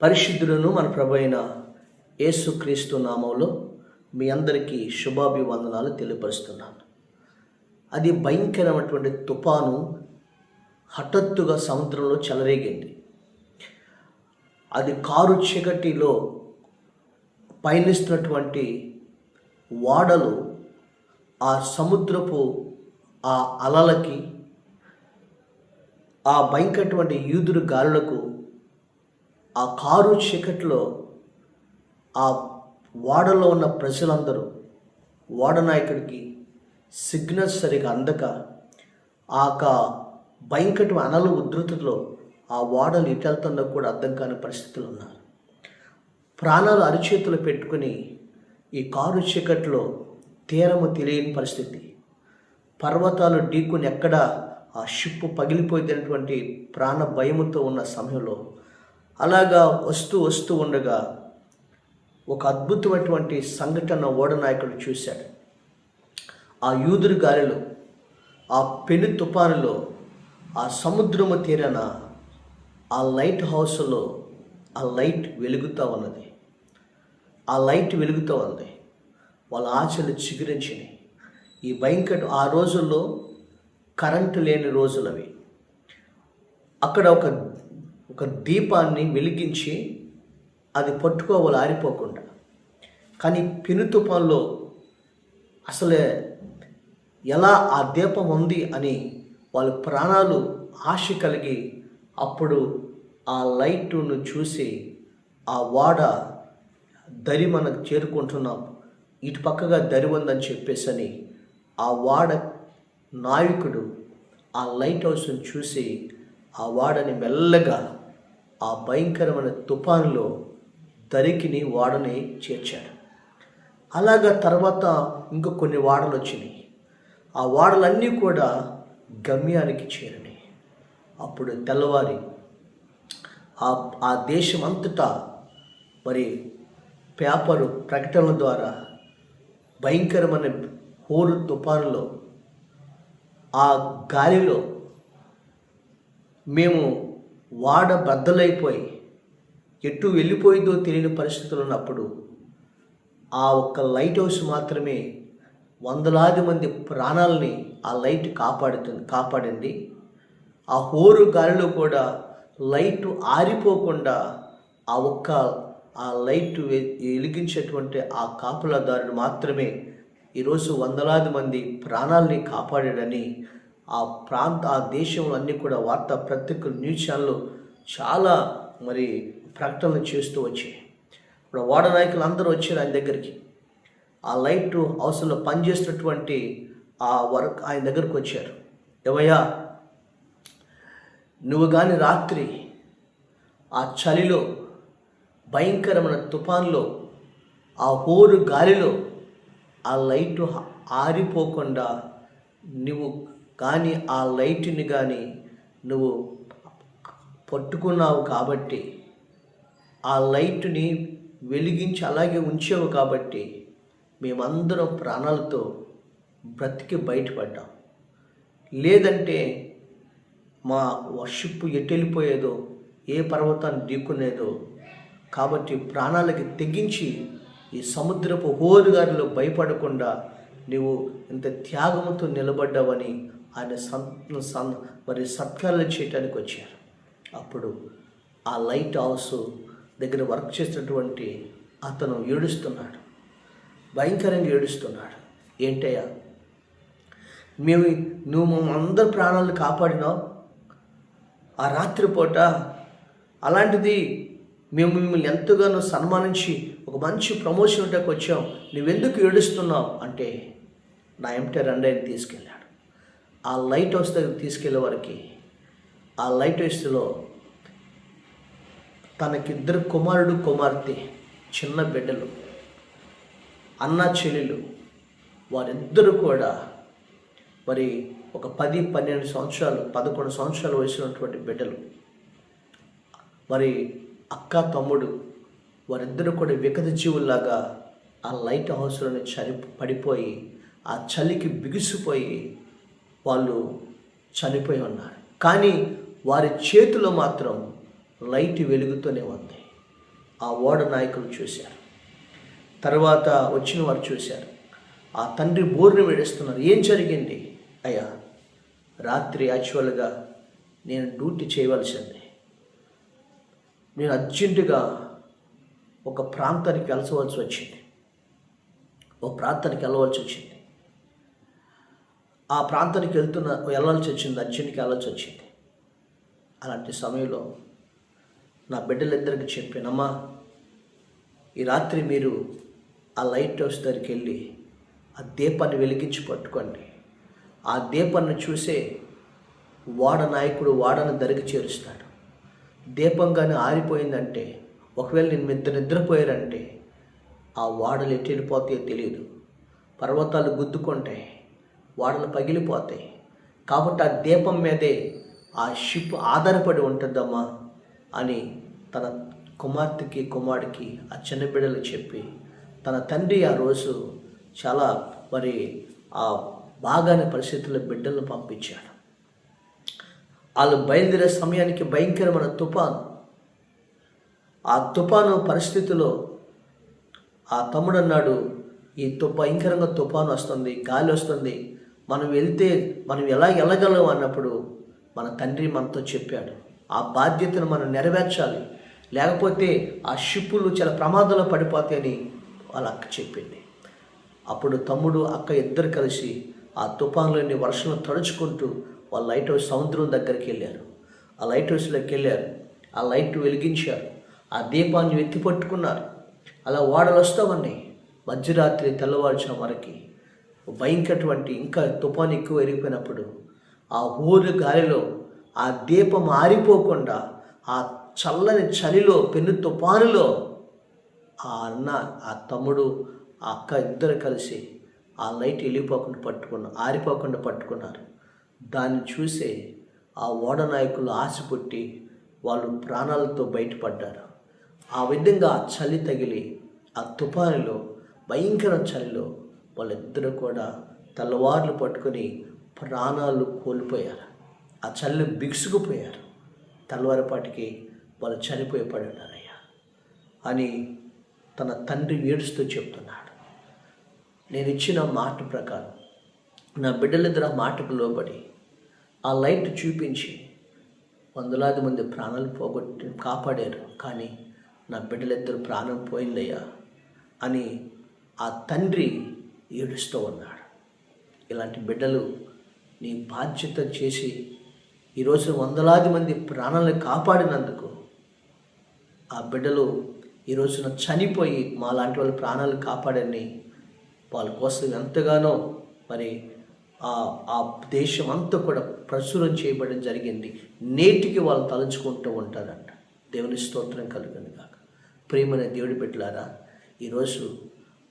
పరిశుద్ధులను మన ప్రభు అయిన యేసుక్రీస్తు నామంలో మీ అందరికీ శుభాభివందనాలు తెలియపరుస్తున్నాను. అది భయంకరమైనటువంటి తుఫాను హఠాత్తుగా సముద్రంలో చెలరేగింది. అది కారు చీకటిలో పయనిస్తున్నటువంటి ఓడలు ఆ సముద్రపు ఆ అలలకి, ఆ భయంకరటువంటి ఈదురు గాలులకు, ఆ కారు చీకట్లో ఆ ఓడలో ఉన్న ప్రజలందరూ ఓడ నాయకుడికి సిగ్నల్ సరిగా అందక ఆ భయంకర అనలు ఉధృతిలో ఆ ఓడలు ఇటు వెళ్తుందో కూడా అర్థం కాని పరిస్థితులు ఉన్నారు. ప్రాణాలు అరిచేతులు పెట్టుకుని ఈ కారు చీకట్లో తీరము తెలియని పరిస్థితి, పర్వతాలు ఢీకొని ఎక్కడ ఆ షిప్పు పగిలిపోయినటువంటి ప్రాణ భయముతో ఉన్న సమయంలో అలాగా వస్తూ ఉండగా ఒక అద్భుతమైనటువంటి సంఘటన ఓడ నాయకుడు చూశాడు. ఆ యూదురు గాలిలో, ఆ పెను తుఫానులో, ఆ సముద్రము తీరాన ఆ లైట్ హౌస్లో ఆ లైట్ వెలుగుతూ ఉన్నది. ఆ లైట్ వెలుగుతూ ఉంది. వాళ్ళ ఆశలు చిగురించినాయి. ఈ భయంకర ఆ రోజుల్లో కరెంటు లేని రోజులు అవి. అక్కడ ఒక దీపాన్ని వెలిగించి అది పట్టుకోవాలి ఆరిపోకుండా. కానీ పెను తుఫాన్లో అసలే ఎలా ఆ దీపం ఉంది అని వాళ్ళ ప్రాణాలు ఆశ కలిగి అప్పుడు ఆ లైటును చూసి ఆ ఓడ దరి మనకు చేరుకుంటున్నాం, ఇటు పక్కగా దరి ఉందని చెప్పేసని ఆ ఓడ నావికుడు ఆ లైట్ హౌస్ని చూసి ఆ ఓడని మెల్లగా ఆ భయంకరమైన తుఫానులో దరికిని ఓడని చేర్చాడు. అలాగా తర్వాత ఇంకా కొన్ని ఓడలు వచ్చినాయి. ఆ ఓడలన్నీ కూడా గమ్యానికి చేరినాయి. అప్పుడు తెల్లవారి ఆ దేశం అంతటా మరి పేపరు ప్రకటనల ద్వారా భయంకరమైన హోరు తుఫానులో ఆ గాలిలో మేము ఓడ బద్దలైపోయి ఎటు వెళ్ళిపోయిందో తెలియని పరిస్థితులు ఉన్నప్పుడు ఆ ఒక్క లైట్ హౌస్ మాత్రమే వందలాది మంది ప్రాణాలని ఆ లైట్ కాపాడింది. ఆ హోరు గాలిలో కూడా లైట్ ఆరిపోకుండా ఆ లైట్ వెలిగించేటువంటి ఆ కాపులదారుడు మాత్రమే ఈరోజు వందలాది మంది ప్రాణాలని కాపాడాడని ఆ దేశంలో అన్నీ కూడా వార్తా పత్రికలు, న్యూస్ ఛానళ్ళు చాలా మరి ప్రకటనలు చేస్తూ వచ్చాయి. ఇప్పుడు ఓడ నాయకులు అందరూ వచ్చారు ఆయన దగ్గరికి. ఆ లైట్ హౌస్లో పనిచేస్తున్నటువంటి ఆ వర్క్ ఆయన దగ్గరకు వచ్చారు. ఏవయ్యా, నువ్వు కానీ రాత్రి ఆ చలిలో, భయంకరమైన తుఫాన్లో, ఆ హోరు గాలిలో ఆ లైటు ఆరిపోకుండా నువ్వు కానీ ఆ లైట్ని కానీ నువ్వు పట్టుకున్నావు కాబట్టి, ఆ లైట్ని వెలిగించి అలాగే ఉంచావు కాబట్టి మేమందరం ప్రాణాలతో బ్రతికి బయటపడ్డాం. లేదంటే మా షిప్ ఎటు వెళ్ళిపోయేదో, ఏ పర్వతాన్ని ఢీకునేదో. కాబట్టి ప్రాణాలకి తెగించి ఈ సముద్రపు హోరుగారిలో భయపడకుండా నువ్వు ఇంత త్యాగంతో నిలబడ్డావని ఆయన మరి సత్కారాలు చేయటానికి వచ్చారు. అప్పుడు ఆ లైట్ హౌస్ దగ్గర వర్క్ చేసినటువంటి అతను ఏడుస్తున్నాడు, భయంకరంగా ఏడుస్తున్నాడు. ఏంటయ్యా, నువ్వు మా అందరి ప్రాణాలను కాపాడినావు ఆ రాత్రిపూట, అలాంటిది మేము మిమ్మల్ని ఎంతగానో సన్మానించి ఒక మంచి ప్రమోషన్ ఉంటకు వచ్చాం, నువ్వెందుకు ఏడుస్తున్నావు అంటే నా ఎంటే రండని తీసుకెళ్ళాడు. ఆ లైట్ హౌస్ దగ్గర తీసుకెళ్ళే వారికి ఆ లైట్ హౌస్లో తనకిద్దరు కుమారుడు కుమార్తె, చిన్న బిడ్డలు, అన్న చెల్లెలు, వారిద్దరూ కూడా మరి ఒక 10-12 సంవత్సరాలు 11 సంవత్సరాలు వయసున్నటువంటి బిడ్డలు, మరి అక్క తమ్ముడు, వారిద్దరూ కూడా వికత జీవుల్లాగా ఆ లైట్ హౌస్లోనే పడిపోయి ఆ చలికి బిగుసిపోయి వాళ్ళు చనిపోయి ఉన్నారు. కానీ వారి చేతిలో మాత్రం లైట్ వెలుగుతూనే ఉంది. ఆ ఓడ నాయకులు చూశారు. తర్వాత వచ్చిన వారు చూశారు. ఆ తండ్రి బోర్ని వేడేస్తున్నారు. ఏం జరిగింది? అయ్యా, రాత్రి యాక్చువల్గా నేను డ్యూటీ చేయవలసింది. నేను అర్జెంటుగా ఒక ప్రాంతానికి వెళ్ళవలసి వచ్చింది. ఆ ప్రాంతానికి వెళ్ళాల్సి వచ్చింది. అర్జెంట్కి వెళ్ళాల్సి వచ్చింది. అలాంటి సమయంలో నా బిడ్డలిద్దరికి చెప్పానమ్మా, ఈ రాత్రి మీరు ఆ లైట్ హౌస్ దగ్గరికి వెళ్ళి ఆ దీపాన్ని వెలిగించి పట్టుకోండి. ఆ దీపాన్ని చూసే వాడ నాయకుడు వాడను దరికి చేరుస్తాడు. దీపం కానీ ఆరిపోయిందంటే, ఒకవేళ నేను నిద్రపోయారంటే ఆ వాడలు ఎటు వెళ్ళిపోతాయో తెలియదు. పర్వతాలు గుద్దుకుంటాయి, వాడలు పగిలిపోతాయి. కాబట్టి ఆ దీపం మీదే ఆ షిప్ ఆధారపడి ఉంటుందమ్మా అని తన కుమారుడికి ఆ చిన్న బిడ్డలు చెప్పి, తన తండ్రి ఆ రోజు చాలా ఆ బాగానే పరిస్థితుల్లో బిడ్డలను పంపించాడు. వాళ్ళు బయలుదేరే సమయానికి భయంకరమైన తుఫాను. ఆ తుఫాను పరిస్థితిలో ఆ తమ్ముడు అన్నాడు, ఈ భయంకరంగా తుఫాను వస్తుంది, గాలి వస్తుంది, మనం వెళ్తే మనం ఎలా వెళ్ళగలం అన్నప్పుడు మన తండ్రి మనతో చెప్పాడు, ఆ బాధ్యతను మనం నెరవేర్చాలి, లేకపోతే ఆ షిప్పులు చాలా ప్రమాదంలో పడిపోతాయని వాళ్ళ అక్క చెప్పింది. అప్పుడు తమ్ముడు అక్క ఇద్దరు కలిసి ఆ తుఫాన్లోని వర్షంలో తడుచుకుంటూ వాళ్ళ లైట్ హౌస్ సముద్రం దగ్గరికి వెళ్ళారు. ఆ లైట్ హౌస్లోకి వెళ్ళారు. ఆ లైట్ వెలిగించారు. ఆ దీపాన్ని ఎత్తి పట్టుకున్నారు. అలా ఓడలు వస్తామన్నాయి. మధ్యరాత్రి తెల్లవారుజాము వరకు భయంకరటువంటి ఇంకా తుఫాను ఎక్కువ ఎరిగిపోయినప్పుడు ఆ ఊరు గాలిలో ఆ దీపం ఆరిపోకుండా ఆ చల్లని చలిలో పెను తుఫానులో ఆ అన్న, ఆ తమ్ముడు, ఆ అక్క ఇద్దరు కలిసి ఆ లైట్ ఆరిపోకుండా పట్టుకున్నారు. దాన్ని చూసే ఆ ఓడ నాయకులు ఆశ పుట్టి వాళ్ళు ప్రాణాలతో బయటపడ్డారు. ఆ విధంగా ఆ చలి తగిలి ఆ తుఫానులో భయంకర చలిలో వాళ్ళిద్దరూ కూడా తెల్లవార్లు పట్టుకొని ప్రాణాలు కోల్పోయారు. ఆ చలిని బిగుసుకుపోయారు. తెల్లవారిపాటికి వాళ్ళు చనిపోయి పడున్నారయ్యా అని తన తండ్రి ఏడుస్తూ చెప్తున్నాడు. నేను ఇచ్చిన మాట ప్రకారం నా బిడ్డలిద్దరు ఆ మాటకు లోబడి ఆ లైట్ చూపించి వందలాది మంది ప్రాణాలు కాపాడారు. కానీ నా బిడ్డలిద్దరు ప్రాణం పోయిందయ్యా అని ఆ తండ్రి ఏడుస్తూ ఉన్నాడు. ఇలాంటి బిడ్డలు నీ బాధ్యత చేసి ఈరోజు వందలాది మంది ప్రాణాలను కాపాడినందుకు ఆ బిడ్డలు ఈ రోజున చనిపోయి మా లాంటి వాళ్ళ ప్రాణాలు కాపాడని వాళ్ళ కోసం ఎంతగానో ఆ దేశం అంతా కూడా ప్రచురం చేయబడడం జరిగింది. నేటికి వాళ్ళు తలుచుకుంటూ ఉంటారంట. దేవుని స్తోత్రం కలుగును గాక. ప్రియమైన దేవుడి బిడ్డలారా, ఈరోజు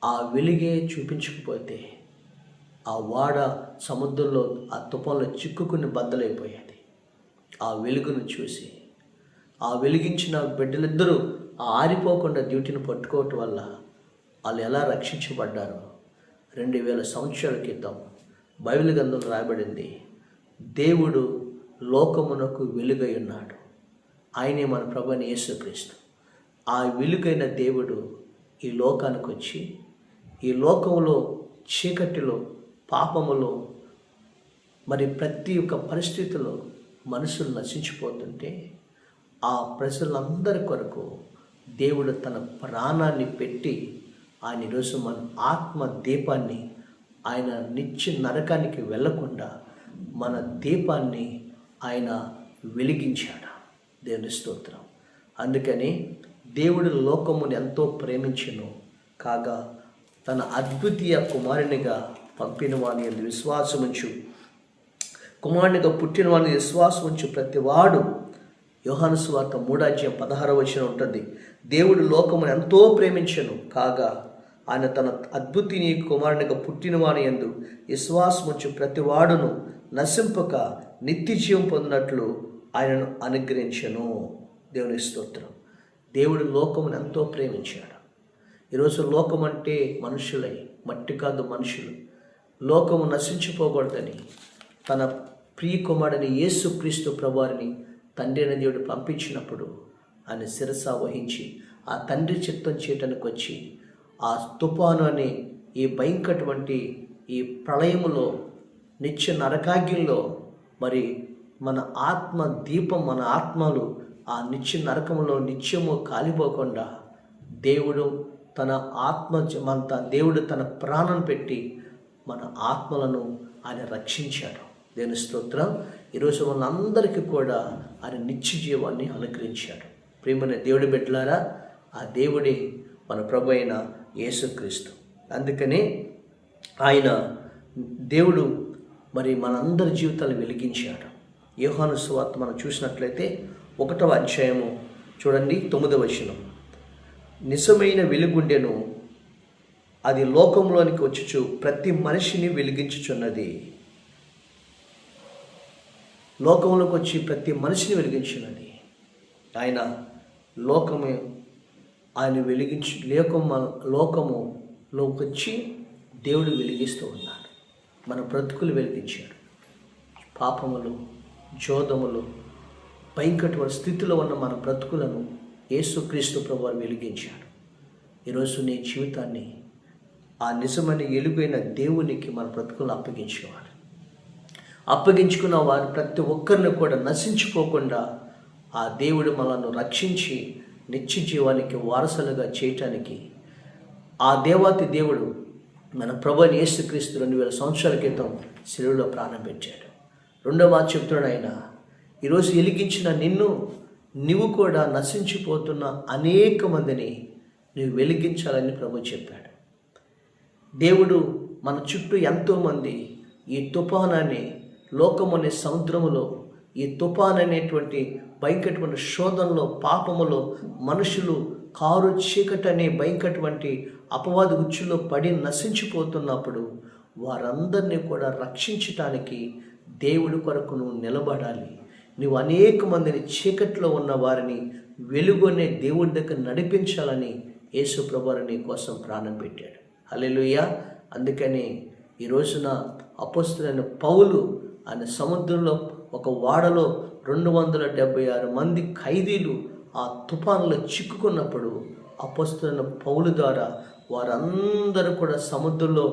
ఆ వెలుగే చూపించకపోతే ఆ వాడ సముద్రంలో ఆ తుఫాన్లో చిక్కుకుని బద్దలైపోయేది. ఆ వెలుగును చూసి ఆ వెలిగించిన బిడ్డలిద్దరూ ఆ ఆరిపోకుండా డ్యూటీని పట్టుకోవటం వల్ల వాళ్ళు ఎలా రక్షించబడ్డారో 2000 సంవత్సరాల క్రితం బైబిల్ గ్రంథంలో రాయబడింది. దేవుడు లోకమునకు వెలుగై ఉన్నాడు. ఆయనే మన ప్రభువైన యేసుక్రీస్తు. ఆ వెలుగైన దేవుడు ఈ లోకానికి వచ్చి ఈ లోకంలో చీకటిలో పాపములో ప్రతి ఒక్క పరిస్థితిలో మనుషులు నశించిపోతుంటే ఆ ప్రజలందరి కొరకు దేవుడు తన ప్రాణాన్ని పెట్టి ఆయన ఈరోజు మన ఆత్మ దీపాన్ని ఆయన నిత్య నరకానికి వెళ్ళకుండా మన దీపాన్ని ఆయన వెలిగించాడు. దేవుని స్తోత్రం. అందుకని దేవుడు లోకముని ఎంతో ప్రేమించెను కాగా తన అద్వితీయ కుమారునిగా పంపిన వాని యందు విశ్వాసముంచు, కుమారునిగా పుట్టిన వాని విశ్వాసముంచు ప్రతివాడు, యోహాను సువార్త 3:16 ఉంటుంది. దేవుడు లోకమును ఎంతో ప్రేమించెను కాగా ఆయన తన అద్భుతీయ కుమారునిగా పుట్టిన వాని యందు విశ్వాసముంచు ప్రతివాడును నశింపక నిత్య జీవం పొందినట్లు ఆయనను అనుగ్రహించెను. దేవుని స్తోత్రం. దేవుడు లోకమును ఎంతో ప్రేమించాడు. ఈరోజు లోకం అంటే మనుషులై, మట్టి కాదు మనుషులు. లోకము నశించిపోకూడదని తన ప్రియ కుమారుని యేసుక్రీస్తు ప్రభువారిని తండ్రి అయిన దేవుడు పంపించినప్పుడు ఆయన శిరస వహించి ఆ తండ్రి చిత్తం చేయటానికి వచ్చి ఆ తుఫాను అనే ఈ భయంకరటువంటి ఈ ప్రళయములో నిత్య నరకాగ్నిలో మరి మన ఆత్మ దీపం, మన ఆత్మలు ఆ నిత్య నరకంలో నిత్యము కాలిపోకుండా దేవుడు తన ప్రాణం పెట్టి మన ఆత్మలను ఆయన రక్షించాడు. దేవుని స్తోత్రం. ఈరోజు మనందరికీ కూడా ఆయన నిత్య జీవాన్ని అనుగ్రహించాడు. ప్రియమైన దేవుడి బిడ్డలారా, ఆ దేవుడే మన ప్రభు అయిన యేసుక్రీస్తు. అందుకనే ఆయన దేవుడు మరి మనందరి జీవితాలు వెలిగించాడు. యోహాను సువార్త మనం చూసినట్లయితే 1వ అధ్యాయము చూడండి 9వ వచనం. నిజమైన వెలుగుండెను, అది లోకంలోనికి వచ్చుచు ప్రతి మనిషిని వెలిగించుచున్నది. లోకంలోకి వచ్చి ప్రతి మనిషిని వెలిగించున్నది. ఆయన లోకములోకి వచ్చి దేవుడు వెలిగిస్తూ ఉన్నాడు. మన బ్రతుకులు వెలిగించాడు. పాపములు, జోదములు, భయంకరమైన స్థితిలో ఉన్న మన బ్రతుకులను యేసుక్రీస్తు ప్రభువు వెలిగించాడు. ఈరోజు నీ జీవితాన్ని ఆ నిజమైన ఎలుగైన దేవునికి మన బ్రతుకులను అప్పగించేవాడు. అప్పగించుకున్న వారు ప్రతి ఒక్కరిని కూడా నశించుకోకుండా ఆ దేవుడు మనల్ని రక్షించి నిత్య జీవానికి వారసులుగా చేయటానికి ఆ దేవాతి దేవుడు మన ప్రభువైన యేసుక్రీస్తు 2000 సంవత్సరాల క్రితం శిలువలో ప్రాణం పెట్టాడు. 2వ మాట చెప్తున్నాడు ఆయన, ఈరోజు వెలిగించిన నీవు కూడా నశించిపోతున్న అనేక మందిని నువ్వు వెలిగించాలని ప్రభు చెప్పాడు. దేవుడు మన చుట్టూ ఎంతోమంది ఈ తుఫానాన్ని లోకమనే సముద్రములో ఈ తుఫాన్ అనేటువంటి భయంకరమైన శోధనలో, పాపములో మనుషులు కారు చీకటి అనే భయంకరటువంటి అపవాద ఉచ్చులో పడి నశించిపోతున్నప్పుడు వారందరినీ కూడా రక్షించటానికి దేవుడి కొరకు నువ్వు నిలబడాలి. నువ్వు అనేక మందిని చీకట్లో ఉన్న వారిని వెలుగునే దేవుడి దగ్గర నడిపించాలని యేసు ప్రభువు నీ కోసం ప్రాణం పెట్టాడు. హల్లెలూయా. అందుకని ఈ రోజున అపోస్తలుడైన పౌలు ఆయన సముద్రంలో ఒక వాడలో 276 మంది ఖైదీలు ఆ తుఫాన్లో చిక్కుకున్నప్పుడు అపోస్తలుడైన పౌలు ద్వారా వారందరూ కూడా సముద్రంలో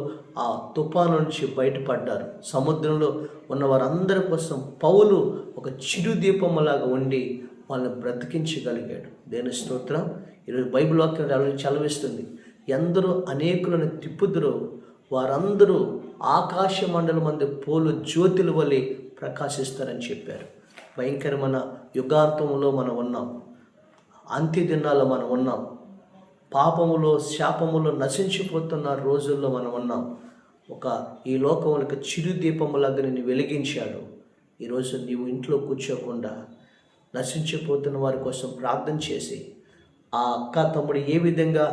ఆ తుఫాను నుంచి బయటపడ్డారు. సముద్రంలో ఉన్న వారందరి కోసం పౌలు ఒక చిరు దీపంలాగా ఉండి వాళ్ళని బ్రతికించగలిగాడు. దేవుని స్తోత్రం. ఈరోజు బైబిల్ వాక్యం చలవిస్తుంది, ఎందరో అనేకులను తిప్పుదురో వారందరూ ఆకాశ మండలం మంది పోలు జ్యోతుల వలె ప్రకాశిస్తారని చెప్పారు. భయంకరమైన యుగాంతంలో మనం ఉన్నాం. అంత్య దినాల్లో మనం ఉన్నాం. పాపములో, శాపములో నశించిపోతున్న రోజుల్లో మనం ఉన్నాం. ఈ లోకములకు చిరు దీపములాగా నిన్ను వెలిగించాడు. ఈరోజు నీవు ఇంట్లో కూర్చోకుండా నశించిపోతున్న వారి కోసం ప్రార్థన చేసి ఆ అక్క తమ్ముడు ఏ విధంగా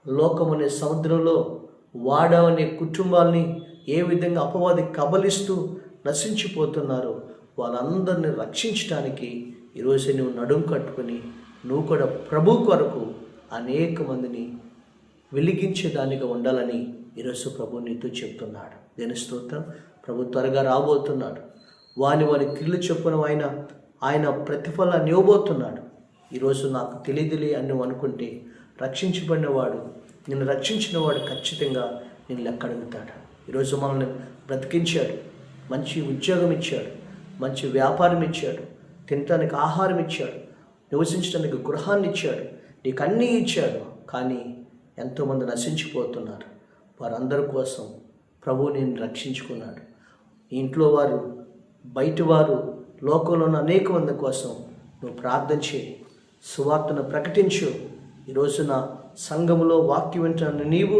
లోకమనే సముద్రంలో వాడవనే కుటుంబాల్ని ఏ విధంగా అపవాది కబలిస్తూ నశించిపోతున్నారో వాళ్ళందరినీ రక్షించడానికి ఈరోజు నువ్వు నడుము కట్టుకొని నువ్వు కూడా ప్రభు కొరకు అనేక మందిని వెలిగించేదానిగా ఉండాలని ఈరోజు ప్రభు నీతో చెప్తున్నాడు. దేని స్తోత్రం. ప్రభు త్వరగా రాబోతున్నాడు. వాని క్రియలు చొప్పున ఆయన ప్రతిఫలాన్ని ఇవ్వబోతున్నాడు. ఈరోజు నాకు తెలియదులే అని నువ్వు అనుకుంటే రక్షించబడినవాడు, నిన్ను రక్షించినవాడు ఖచ్చితంగా నిన్ను లెక్క అడుగుతాడు. ఈరోజు మనల్ని బ్రతికించాడు, మంచి ఉద్యోగం ఇచ్చాడు, మంచి వ్యాపారం ఇచ్చాడు, తినటానికి ఆహారం ఇచ్చాడు, నివసించడానికి గృహాన్ని ఇచ్చాడు, నీకు అన్నీ ఇచ్చాడు. కానీ ఎంతోమంది నశించిపోతున్నారు. వారందరి కోసం ప్రభువు నేను రక్షించుకున్నాడు. ఇంట్లో వారు, బయట వారు, లోకంలో ఉన్న అనేక మంది కోసం నువ్వు ప్రార్థన చేయి, సువార్తను ప్రకటించు. ఈరోజున సంఘములో వాక్యం వింటున్న నీవు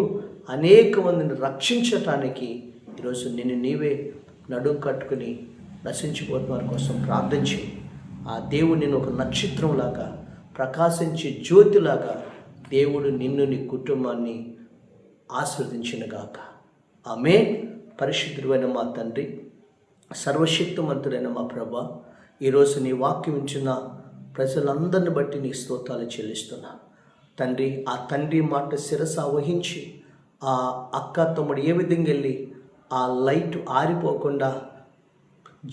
అనేక మందిని రక్షించటానికి ఈరోజు నీవే నడుం కట్టుకుని నశించిపోతున్న వారి కోసం ప్రార్థన చేయి. ఆ దేవుడు నేను ఒక నక్షత్రంలాగా ప్రకాశించే జ్యోతిలాగా దేవుడు నిన్ను, నీ కుటుంబాన్ని ఆశీర్వదించునుగాక. ఆమేన్. పరిశుద్ధుడైన మా తండ్రి, సర్వశక్తిమంతుడైన మా ప్రభువా, ఈరోజు నీ వాక్యం ఇచ్చిన ప్రజలందరిని బట్టి నీ స్తోత్రాలు చెల్లిస్తున్నా తండ్రి. ఆ తండ్రి మాట శిరస వహించి ఆ అక్క తమ్ముడు ఏ విధంగా వెళ్ళి ఆ లైట్ ఆరిపోకుండా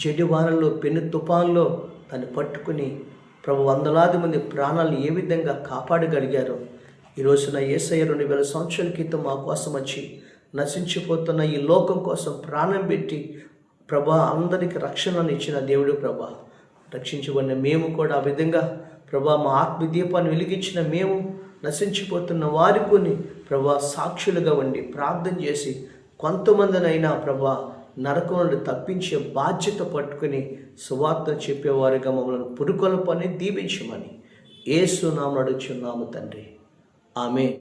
జడివానలో, పెను తుఫాన్లో దాన్ని పట్టుకుని ప్రభు వందలాది మంది ప్రాణాలను ఏ విధంగా కాపాడగలిగారో ఈ రోజున యేసయ్య 2000 సంవత్సరాల క్రితం మా కోసం వచ్చి నశించిపోతున్న ఈ లోకం కోసం ప్రాణం పెట్టి ప్రభా అందరికి రక్షణను ఇచ్చిన దేవుడు ప్రభా. రక్షించబడిన మేము కూడా ఆ విధంగా ప్రభా మా ఆత్మదీపాన్ని వెలిగించిన మేము నశించిపోతున్న వారిని ప్రభా సాక్షులుగా ఉండి ప్రార్థన చేసి కొంతమందినైనా ప్రభా నరకం నుండి తప్పించే బాధ్యత పట్టుకుని సువార్త చెప్పేవారుగా మమ్మల్ని పురుకొల్పని దీవించమని యేసు నామమున అడుగుచున్నాము తండ్రి. ఆమేన్.